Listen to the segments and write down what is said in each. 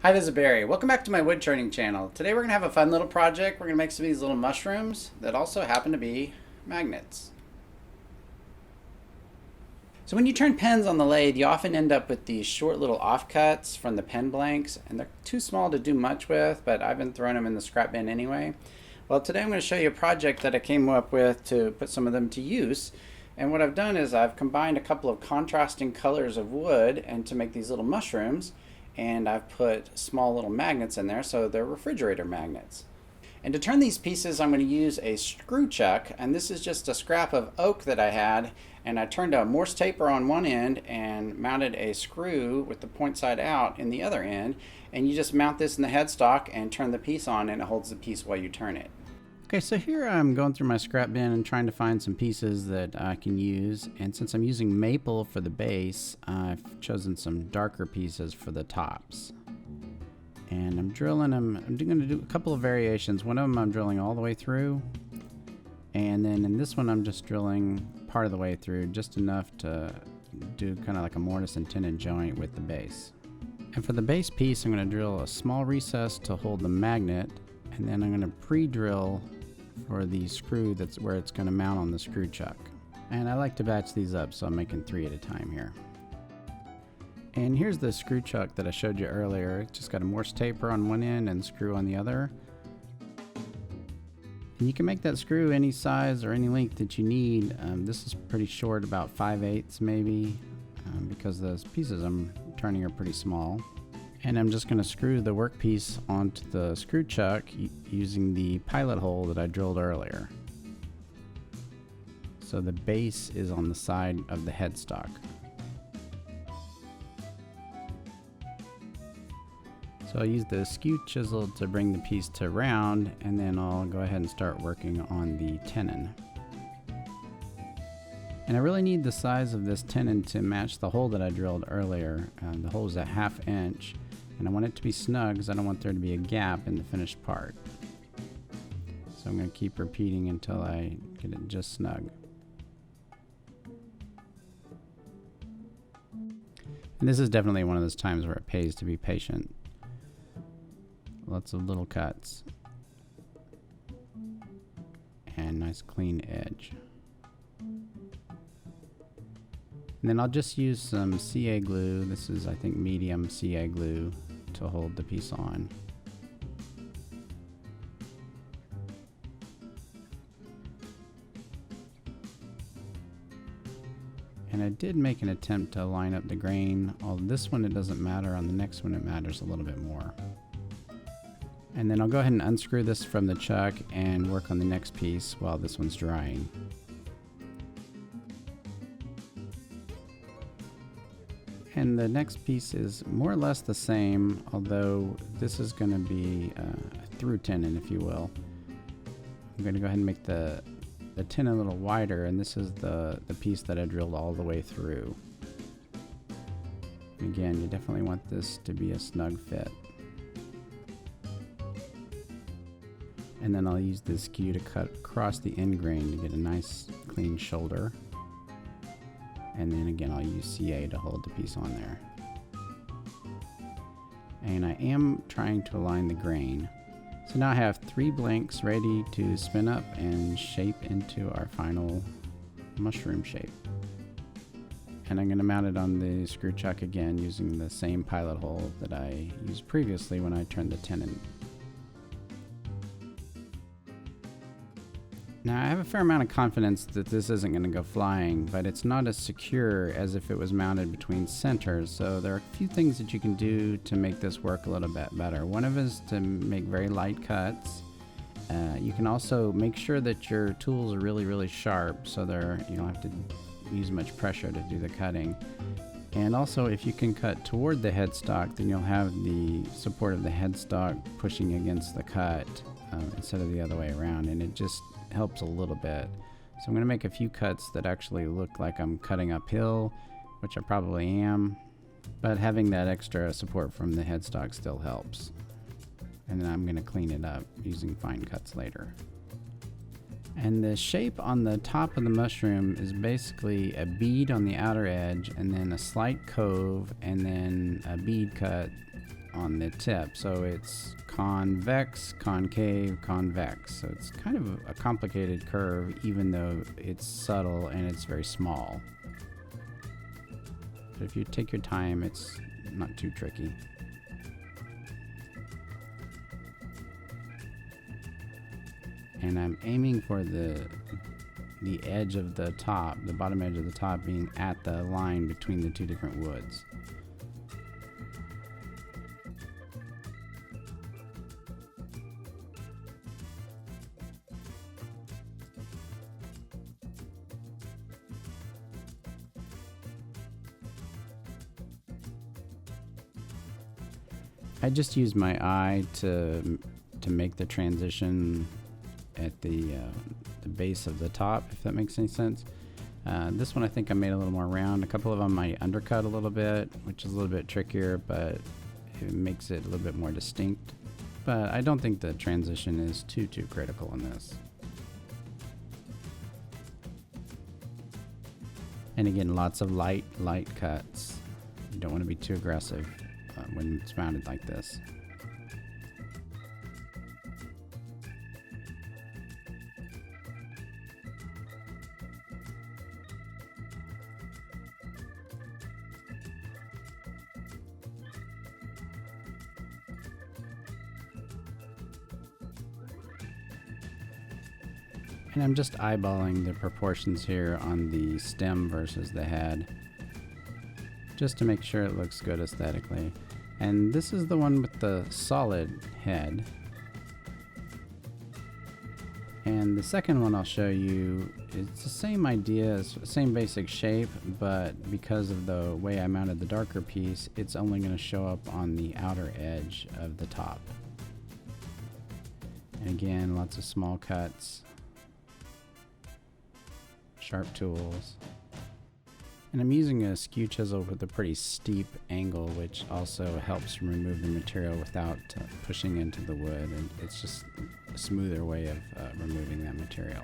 Hi, this is Barry. Welcome back to my woodturning channel. Today we're going to have a fun little project. We're going to make some of these little mushrooms that also happen to be magnets. So when you turn pens on the lathe, you often end up with these short little offcuts from the pen blanks, and they're too small to do much with, but I've been throwing them in the scrap bin anyway. Well, today I'm going to show you a project that I came up with to put some of them to use. And what I've done is I've combined a couple of contrasting colors of wood and to make these little mushrooms. And I've put small little magnets in there, so they're refrigerator magnets. And to turn these pieces, I'm going to use a screw chuck, and this is just a scrap of oak that I had, and I turned a Morse taper on one end and mounted a screw with the point side out in the other end, and you just mount this in the headstock and turn the piece on, and it holds the piece while you turn it. Okay, so here I'm going through my scrap bin and trying to find some pieces that I can use, and since I'm using maple for the base, I've chosen some darker pieces for the tops. And I'm drilling them. I'm going to do a couple of variations. One of them I'm drilling all the way through, and then in this one I'm just drilling part of the way through, just enough to do kind of like a mortise and tenon joint with the base. And for the base piece, I'm going to drill a small recess to hold the magnet, and then I'm going to pre-drill for the screw that's where it's going to mount on the screw chuck. And I like to batch these up, so I'm making 3 at a time here. And here's the screw chuck that I showed you earlier. It's just got a Morse taper on one end and screw on the other. And you can make that screw any size or any length that you need. This is pretty short, about 5/8 maybe, because those pieces I'm turning are pretty small. And I'm just going to screw the workpiece onto the screw chuck using the pilot hole that I drilled earlier. So the base is on the side of the headstock. So I'll use the skew chisel to bring the piece to round, and then I'll go ahead and start working on the tenon. And I really need the size of this tenon to match the hole that I drilled earlier. The hole is a 1/2 inch. And I want it to be snug because I don't want there to be a gap in the finished part. So I'm going to keep repeating until I get it just snug. And this is definitely one of those times where it pays to be patient. Lots of little cuts. And nice clean edge. And then I'll just use some CA glue. This is, I think, medium CA glue to hold the piece on. And I did make an attempt to line up the grain. On this one it doesn't matter, on the next one it matters a little bit more. And then I'll go ahead and unscrew this from the chuck and work on the next piece while this one's drying. And the next piece is more or less the same, although this is going to be a through tenon, if you will. I'm going to go ahead and make the tenon a little wider, and this is the piece that I drilled all the way through. And again, you definitely want this to be a snug fit. And then I'll use this skew to cut across the end grain to get a nice clean shoulder. And then again, I'll use CA to hold the piece on there. And I am trying to align the grain. So now I have 3 blanks ready to spin up and shape into our final mushroom shape. And I'm going to mount it on the screw chuck again using the same pilot hole that I used previously when I turned the tenon. Now I have a fair amount of confidence that this isn't going to go flying, but it's not as secure as if it was mounted between centers, so there are a few things that you can do to make this work a little bit better. One of them is to make very light cuts. You can also make sure that your tools are really sharp, so you don't have to use much pressure to do the cutting. And also, if you can cut toward the headstock, then you'll have the support of the headstock pushing against the cut instead of the other way around, and it just helps a little bit. So I'm going to make a few cuts that actually look like I'm cutting uphill, which I probably am, but having that extra support from the headstock still helps. And then I'm going to clean it up using fine cuts later. And the shape on the top of the mushroom is basically a bead on the outer edge, and then a slight cove, and then a bead cut on the tip. So it's convex, concave, convex. So it's kind of a complicated curve, even though it's subtle and it's very small. But if you take your time, it's not too tricky. And I'm aiming for the edge of the top, the bottom edge of the top being at the line between the two different woods. I just use my eye to make the transition at the base of the top, if that makes any sense. This one I think I made a little more round. A couple of them I undercut a little bit, which is a little bit trickier, but it makes it a little bit more distinct. But I don't think the transition is too critical in this. And again, lots of light cuts. You don't want to be too aggressive when it's mounted like this. And I'm just eyeballing the proportions here on the stem versus the head, just to make sure it looks good aesthetically. And this is the one with the solid head. And the second one I'll show you, it's the same idea, same basic shape, but because of the way I mounted the darker piece, it's only going to show up on the outer edge of the top. And again, lots of small cuts. Sharp tools. And I'm using a skew chisel with a pretty steep angle, which also helps remove the material without pushing into the wood, and it's just a smoother way of removing that material.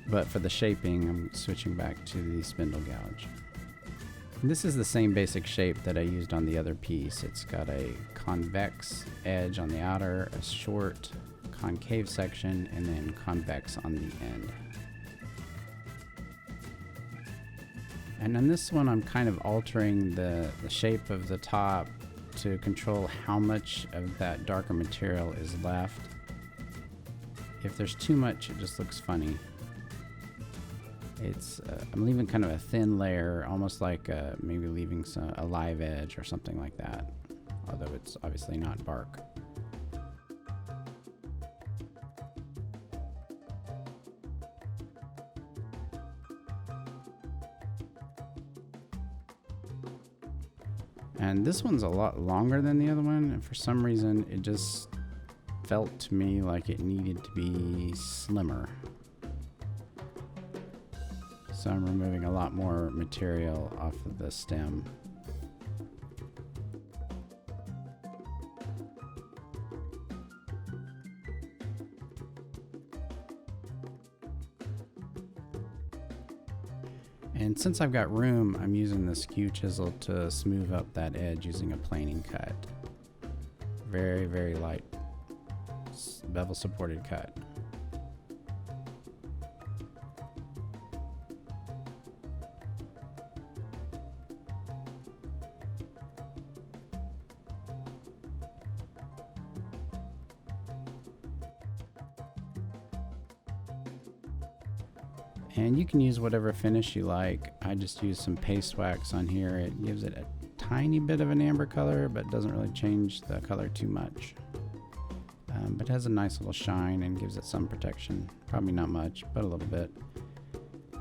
But for the shaping, I'm switching back to the spindle gouge. And this is the same basic shape that I used on the other piece. It's got a convex edge on the outer, a short concave section, and then convex on the end. And on this one, I'm kind of altering the shape of the top to control how much of that darker material is left. If there's too much, it just looks funny. I'm leaving kind of a thin layer, almost like maybe leaving a live edge or something like that, although it's obviously not bark. And this one's a lot longer than the other one, and for some reason it just felt to me like it needed to be slimmer. So I'm removing a lot more material off of the stem. And since I've got room, I'm using the skew chisel to smooth up that edge using a planing cut. Very, very light bevel supported cut. And you can use whatever finish you like. I just use some paste wax on here. It gives it a tiny bit of an amber color, but doesn't really change the color too much. But it has a nice little shine and gives it some protection. Probably not much, but a little bit.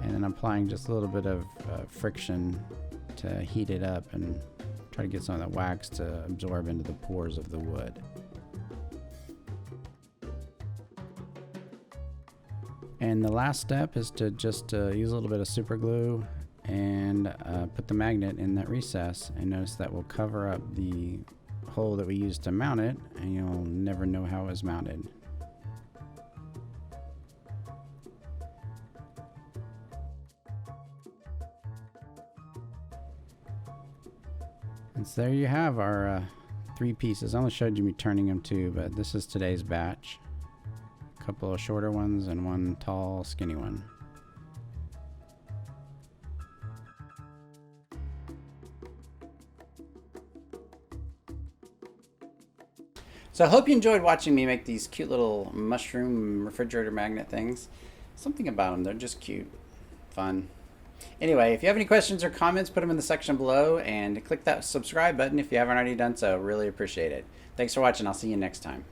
And then I'm applying just a little bit of friction to heat it up and try to get some of that wax to absorb into the pores of the wood. And the last step is to just use a little bit of super glue and put the magnet in that recess, and notice that will cover up the hole that we used to mount it, and you'll never know how it was mounted. And so there you have our 3 pieces. I only showed you me turning them 2, but this is today's batch. A couple of shorter ones and one tall, skinny one. So I hope you enjoyed watching me make these cute little mushroom refrigerator magnet things. Something about them, they're just cute. Fun. Anyway, if you have any questions or comments, put them in the section below and click that subscribe button if you haven't already done so. Really appreciate it. Thanks for watching. I'll see you next time.